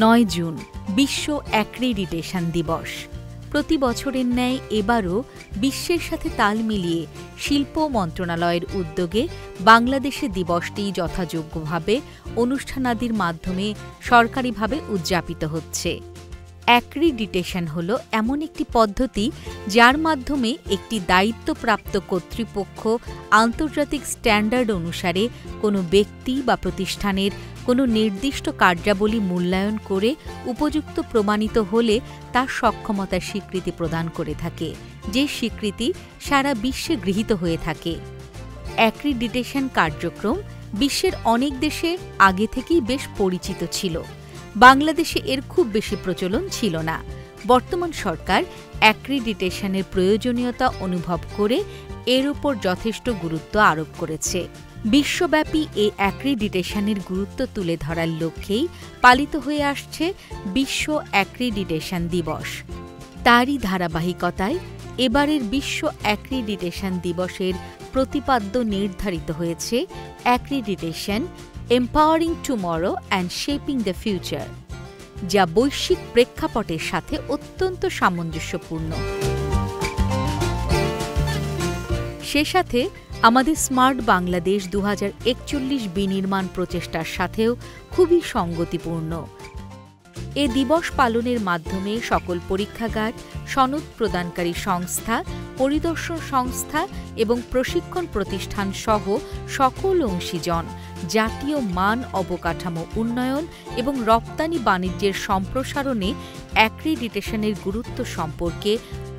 ৯ June বিশ্ব accreditation দিবস। প্রতি বছরের ন্যায় এবারও বিশ্বের সাথে তাল মিলিয়ে শিল্প মন্ত্রণালয়ের উদ্যোগে বাংলাদেশে দিবসটি যথাযোগ্যভাবে অনুষ্ঠানাদির মাধ্যমে সরকারিভাবে উদযাপিত হচ্ছে। অ্যাক্রিডিটেশন হল এমন একটি পদ্ধতি যার মাধ্যমে একটি দায়িত্বপ্রাপ্ত কর্তৃপক্ষ আন্তর্জাতিক স্ট্যান্ডার্ড অনুসারে কোনো ব্যক্তি বা প্রতিষ্ঠানের কোনো নির্দিষ্ট কার্যাবলী মূল্যায়ন করে উপযুক্ত প্রমাণিত হলে তার সক্ষমতার স্বীকৃতি প্রদান করে থাকে, যে স্বীকৃতি সারা বিশ্বে গৃহীত হয়ে থাকে। অ্যাক্রিডিটেশন কার্যক্রম বিশ্বের অনেক দেশে আগে থেকেই বেশ পরিচিত ছিল। বাংলাদেশে এর খুব বেশি প্রচলন ছিল না। বর্তমান সরকার অ্যাক্রিডিটেশনের প্রয়োজনীয়তা অনুভব করে এর উপর যথেষ্ট গুরুত্ব আরোপ করেছে। বিশ্বব্যাপী এই অ্যাক্রিডিটেশনের গুরুত্ব তুলে ধরার লক্ষ্যেই পালিত হয়ে আসছে বিশ্ব অ্যাক্রিডিটেশন দিবস। তারই ধারাবাহিকতায় এবারের বিশ্ব অ্যাক্রিডিটেশন দিবসের প্রতিপাদ্য নির্ধারিত হয়েছে accreditation empowering tomorrow and shaping the future, যা বৈশ্বিক প্রেক্ষাপটের সাথে অত্যন্ত সামঞ্জস্যপূর্ণ। সে সাথে আমাদের স্মার্ট বাংলাদেশ ২০৪১ বিনির্মাণ প্রচেষ্টার সাথেও খুবই সঙ্গতিপূর্ণ। এ দিবস পালনের মাধ্যমে সকল পরীক্ষাগার, সনদ প্রদানকারী সংস্থা, পরিদর্শন সংস্থা এবং প্রশিক্ষণ প্রতিষ্ঠান সহ সকল অংশীজন জাতীয় মান অবকাঠামো উন্নয়ন এবং রপ্তানি বাণিজ্যের সম্প্রসারণে অ্যাক্রিডিটেশনের গুরুত্ব সম্পর্কে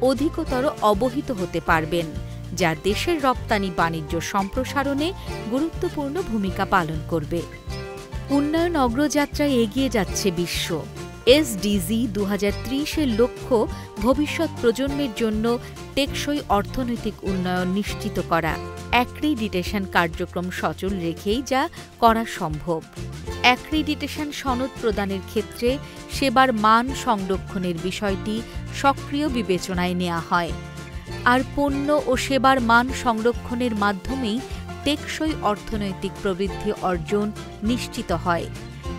অধিকতর অবহিত হতে পারবেন, যা দেশের রপ্তানি বাণিজ্য সম্প্রসারণে গুরুত্বপূর্ণ ভূমিকা পালন করবে। উন্নয়ন অগ্রযাত্রায় এগিয়ে যাচ্ছে বিশ্ব। এসডিজি ২০৩০-এর লক্ষ্য ভবিষ্যৎ প্রজন্মের জন্য টেকসই অর্থনৈতিক উন্নয়ন নিশ্চিত করা। অ্যাক্রিডিটেশন কার্যক্রম সচল রেখেই যা করা সম্ভব। অ্যাক্রিডিটেশন সনদ প্রদানের ক্ষেত্রে সেবার মান সংরক্ষণের বিষয়টি সক্রিয় বিবেচনায় নেওয়া হয়, আর পণ্য ও সেবার মান সংরক্ষণের মাধ্যমেই টেকসই অর্থনৈতিক প্রবৃদ্ধি অর্জন নিশ্চিত হয়।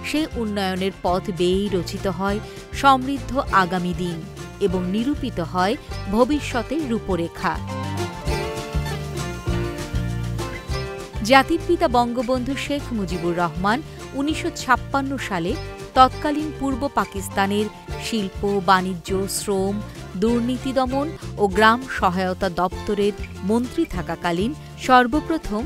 সে উন্নয়নের পথ বেয়েই রচিত হয় সমৃদ্ধ আগামী দিন এবং নিরূপিত হয় ভবিষ্যতের রূপরেখা। জাতির পিতা বঙ্গবন্ধু শেখ মুজিবুর রহমান ১৯৫৬ সালে তৎকালীন পূর্ব পাকিস্তানের শিল্প, বাণিজ্য, শ্রম, দুর্নীতি দমন ও গ্রাম সহায়তা দপ্তরের মন্ত্রী থাকাকালীন সর্বপ্রথম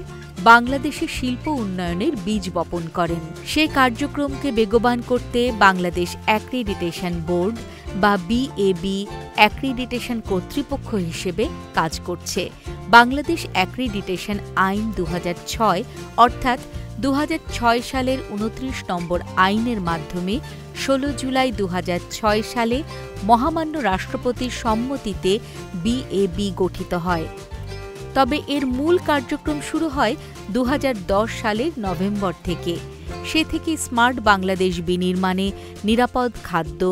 বাংলাদেশে শিল্প উন্নয়নের বীজ বপন করেন। সে কার্যক্রমকে বেগবান করতে বাংলাদেশ অ্যাক্রিডিটেশন বোর্ড বা বিএবি অ্যাক্রিডিটেশন কর্তৃপক্ষ হিসেবে কাজ করছে। বাংলাদেশ অ্যাক্রিডিটেশন আইন ২০০৬ অর্থাৎ ২০০৬ সালের ২৯ নম্বর আইনের মাধ্যমে ১৬ জুলাই ২০০৬ সালে মহামান্য রাষ্ট্রপতির সম্মতিতে বিএবি গঠিত হয়। তবে এর মূল কার্যক্রম শুরু হয় ২০১০ সালের নভেম্বর থেকে। সে থেকে স্মার্ট বাংলাদেশ বিনির্মাণে নিরাপদ খাদ্য,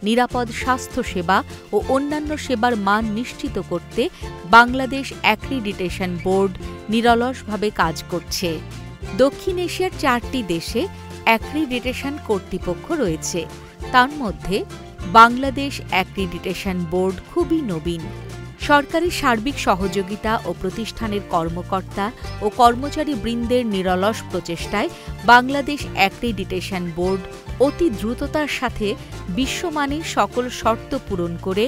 নিরাপদ স্বাস্থ্যসেবা ও অন্যান্য সেবার মান নিশ্চিত করতে বাংলাদেশ অ্যাক্রিডিটেশন বোর্ড নিরলসভাবে কাজ করছে। দক্ষিণ এশিয়ার ৪টি দেশে অ্যাক্রিডিটেশন কর্তৃপক্ষ রয়েছে। তার মধ্যে বাংলাদেশ অ্যাক্রিডিটেশন বোর্ড খুবই নবীন। সরকারি সার্বিক সহযোগিতা ও প্রতিষ্ঠানের কর্মকর্তা ও কর্মচারী বৃন্দের নিরলস প্রচেষ্টায় বাংলাদেশ অ্যাক্রিডিটেশন বোর্ড অতি দ্রুততার সাথে বিশ্বমানের সকল শর্ত পূরণ করে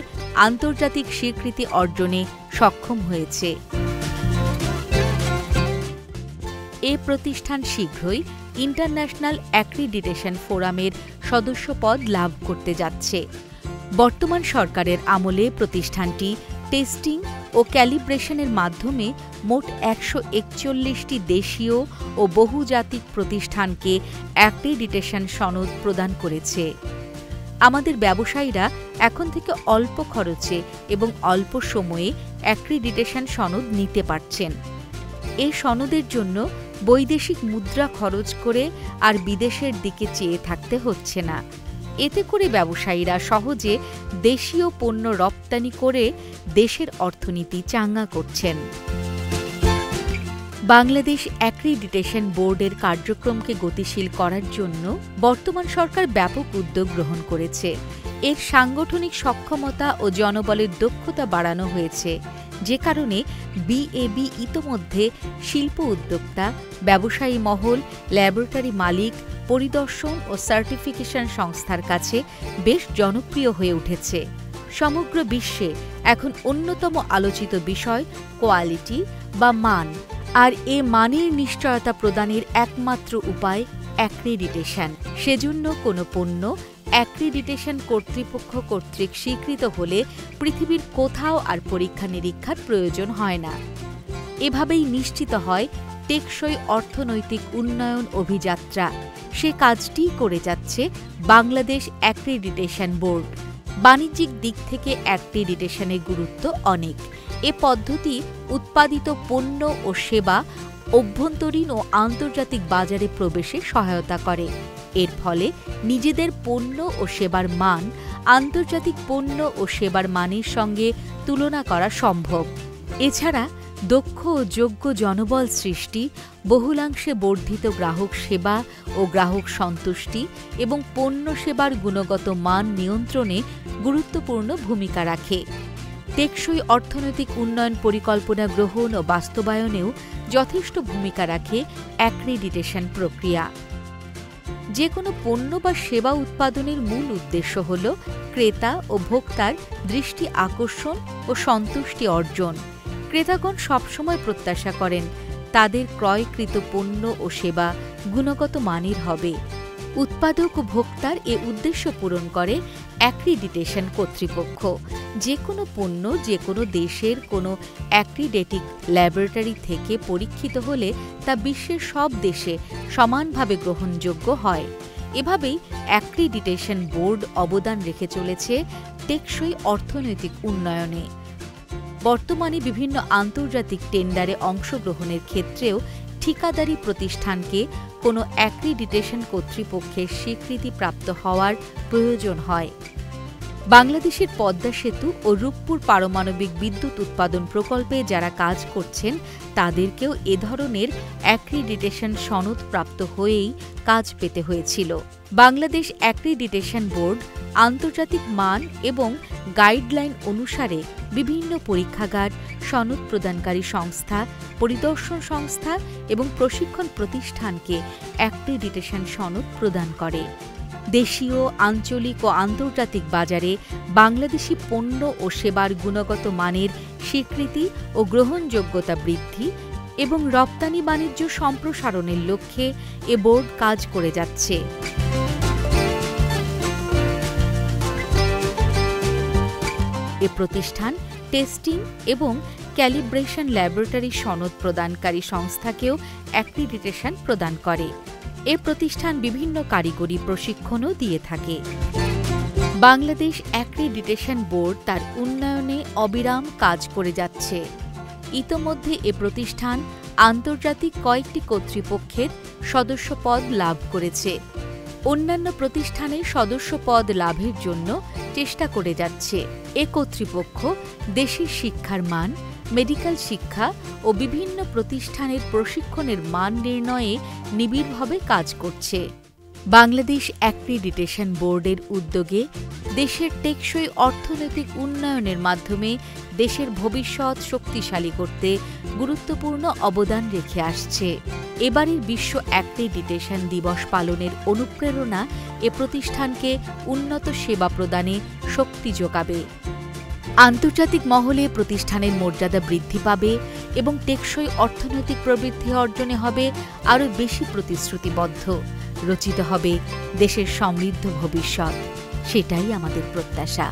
আন্তর্জাতিক স্বীকৃতি অর্জনে সক্ষম হয়েছে। এ প্রতিষ্ঠান শীঘ্রই ইন্টারন্যাশনাল অ্যাক্রিডিটেশন ফোরামের সদস্যপদ লাভ করতে যাচ্ছে। বর্তমান সরকারের আমলে প্রতিষ্ঠানটি টেস্টিং ও ক্যালিব্রেশনের মাধ্যমে মোট ১৪১টি দেশীয় ও বহুজাতিক প্রতিষ্ঠানকে অ্যাক্রিডিটেশন সনদ প্রদান করেছে। আমাদের ব্যবসায়ীরা এখন থেকে অল্প খরচে এবং অল্প সময়ে অ্যাক্রিডিটেশন সনদ নিতে পারছেন। এই সনদের জন্য বৈদেশিক মুদ্রা খরচ করে আর বিদেশের দিকে চেয়ে থাকতে হচ্ছে না। এতে করে ব্যবসায়ীরা সহজে দেশীয় পণ্য রপ্তানি করে দেশের অর্থনীতি চাঙ্গা করছেন। বাংলাদেশ অ্যাক্রিডিটেশন বোর্ডের কার্যক্রমকে গতিশীল করার জন্য বর্তমান সরকার ব্যাপক উদ্যোগ গ্রহণ করেছে। এর সাংগঠনিক সক্ষমতা ও জনবলের দক্ষতা বাড়ানো হয়েছে, যে কারণে বিএবি ইতোমধ্যে শিল্প উদ্যোক্তা, ব্যবসায়ী মহল, ল্যাবরেটরি মালিক, পরিদর্শন ও সার্টিফিকেশন সংস্থার কাছে বেশ জনপ্রিয় হয়ে উঠেছে। সমগ্র বিশ্বে এখন অন্যতম আলোচিত বিষয় কোয়ালিটি বা মান, আর এ মানের নিশ্চয়তা প্রদানের একমাত্র উপায় অ্যাক্রিডিটেশন। সেজন্য কোনো পণ্য অ্যাক্রিডিটেশন কর্তৃপক্ষ কর্তৃক স্বীকৃত হলে পৃথিবীর কোথাও আর পরীক্ষা নিরীক্ষার প্রয়োজন হয় না। এভাবেই নিশ্চিত হয় টেকসই অর্থনৈতিক উন্নয়ন অভিযাত্রা। সে কাজটিই করে যাচ্ছে বাংলাদেশ অ্যাক্রিডিটেশন বোর্ড। বাণিজ্যিক দিক থেকে অ্যাক্রিডিটেশনের গুরুত্ব অনেক। এ পদ্ধতি উৎপাদিত পণ্য ও সেবা অভ্যন্তরীণ ও আন্তর্জাতিক বাজারে প্রবেশে সহায়তা করে। এর ফলে নিজেদের পণ্য ও সেবার মান আন্তর্জাতিক পণ্য ও সেবার মানের সঙ্গে তুলনা করা সম্ভব। এছাড়া দক্ষ ও যোগ্য জনবল সৃষ্টি, বহুলাংশে বর্ধিত গ্রাহক সেবা ও গ্রাহক সন্তুষ্টি এবং পণ্য সেবার গুণগত মান নিয়ন্ত্রণে গুরুত্বপূর্ণ ভূমিকা রাখে। টেকসই অর্থনৈতিক উন্নয়ন পরিকল্পনা গ্রহণ ও বাস্তবায়নেও যথেষ্ট ভূমিকা রাখে অ্যাক্রিডিটেশন প্রক্রিয়া। যে কোনো পণ্য বা সেবা উৎপাদনের মূল উদ্দেশ্য হল ক্রেতা ও ভোক্তার দৃষ্টি আকর্ষণ ও সন্তুষ্টি অর্জন। ক্রেতাগণ সবসময় প্রত্যাশা করেন তাদের ক্রয়কৃত পণ্য ও সেবা গুণগত মানের হবে। উৎপাদক ও ভোক্তার এ উদ্দেশ্য পূরণ করে অ্যাক্রিডিটেশন কর্তৃপক্ষ। যে কোনো পণ্য যে কোনো দেশের কোনো অ্যাক্রিডেটিক ল্যাবরেটরি থেকে পরীক্ষিত হলে তা বিশ্বের সব দেশে সমানভাবে গ্রহণযোগ্য হয়। এভাবেই অ্যাক্রিডিটেশন বোর্ড অবদান রেখে চলেছে টেকসই অর্থনৈতিক উন্নয়নে। বর্তমানে বিভিন্ন আন্তর্জাতিক টেন্ডারে অংশগ্রহণের ক্ষেত্রেও ঠিকাদারি প্রতিষ্ঠানকে কোনো অ্যাক্রিডিটেশন কর্তৃপক্ষের স্বীকৃতিপ্রাপ্ত হওয়ার প্রয়োজন হয়। বাংলাদেশের পদ্মা সেতু ও রূপপুর পারমাণবিক বিদ্যুৎ উৎপাদন প্রকল্পে যারা কাজ করছেন তাদেরকেও এ ধরনের অ্যাক্রিডিটেশন সনদ প্রাপ্ত হয়েই কাজ পেতে হয়েছিল। বাংলাদেশ অ্যাক্রিডিটেশন বোর্ড আন্তর্জাতিক মান এবং গাইডলাইন অনুসারে বিভিন্ন পরীক্ষাগার, সনদ প্রদানকারী সংস্থা, পরিদর্শন সংস্থা এবং প্রশিক্ষণ প্রতিষ্ঠানকে অ্যাক্রিডিটেশন সনদ প্রদান করে। দেশীয়, আঞ্চলিক ও আন্তর্জাতিক বাজারে বাংলাদেশি পণ্য ও সেবার গুণগত মানের স্বীকৃতি ও গ্রহণযোগ্যতা বৃদ্ধি এবং রপ্তানি বাণিজ্য সম্প্রসারণের লক্ষ্যে এ বোর্ড কাজ করে যাচ্ছে। এ প্রতিষ্ঠান টেস্টিং এবং ক্যালিব্রেশন ল্যাবরেটরি সনদ প্রদানকারী সংস্থাকেও অ্যাক্রিডিটেশন প্রদান করে। এ প্রতিষ্ঠান বিভিন্ন কারিগরি প্রশিক্ষণও দিয়ে থাকে। বাংলাদেশ অ্যাক্রিডিটেশন বোর্ড তার উন্নয়নে অবিরাম কাজ করে যাচ্ছে। ইতোমধ্যে এ প্রতিষ্ঠান আন্তর্জাতিক কয়েকটি কর্তৃপক্ষের সদস্যপদ লাভ করেছে। অন্যান্য প্রতিষ্ঠানের সদস্যপদ লাভের জন্য চেষ্টা করে যাচ্ছে। এ কর্তৃপক্ষ দেশের শিক্ষার মান, মেডিকেল শিক্ষা ও বিভিন্ন প্রতিষ্ঠানের প্রশিক্ষণের মান নির্ণয়ে নিবিড়ভাবে কাজ করছে। বাংলাদেশ অ্যাক্রিডিটেশন বোর্ডের উদ্যোগে দেশের টেকসই অর্থনৈতিক উন্নয়নের মাধ্যমে দেশের ভবিষ্যৎ শক্তিশালী করতে গুরুত্বপূর্ণ অবদান রেখে আসছে। এবারের বিশ্ব অ্যাক্রিডিটেশন দিবস পালনের অনুপ্রেরণা এ প্রতিষ্ঠানকে উন্নত সেবা প্রদানে শক্তি যোগাবে। আন্তর্জাতিক মহলে প্রতিষ্ঠানের মর্যাদা বৃদ্ধি পাবে এবং টেকসই অর্থনৈতিক প্রবৃদ্ধি অর্জনে হবে আরও বেশি প্রতিশ্রুতিবদ্ধ। রচিত হবে দেশের সমৃদ্ধ ভবিষ্যৎ। সেটাই আমাদের প্রত্যাশা।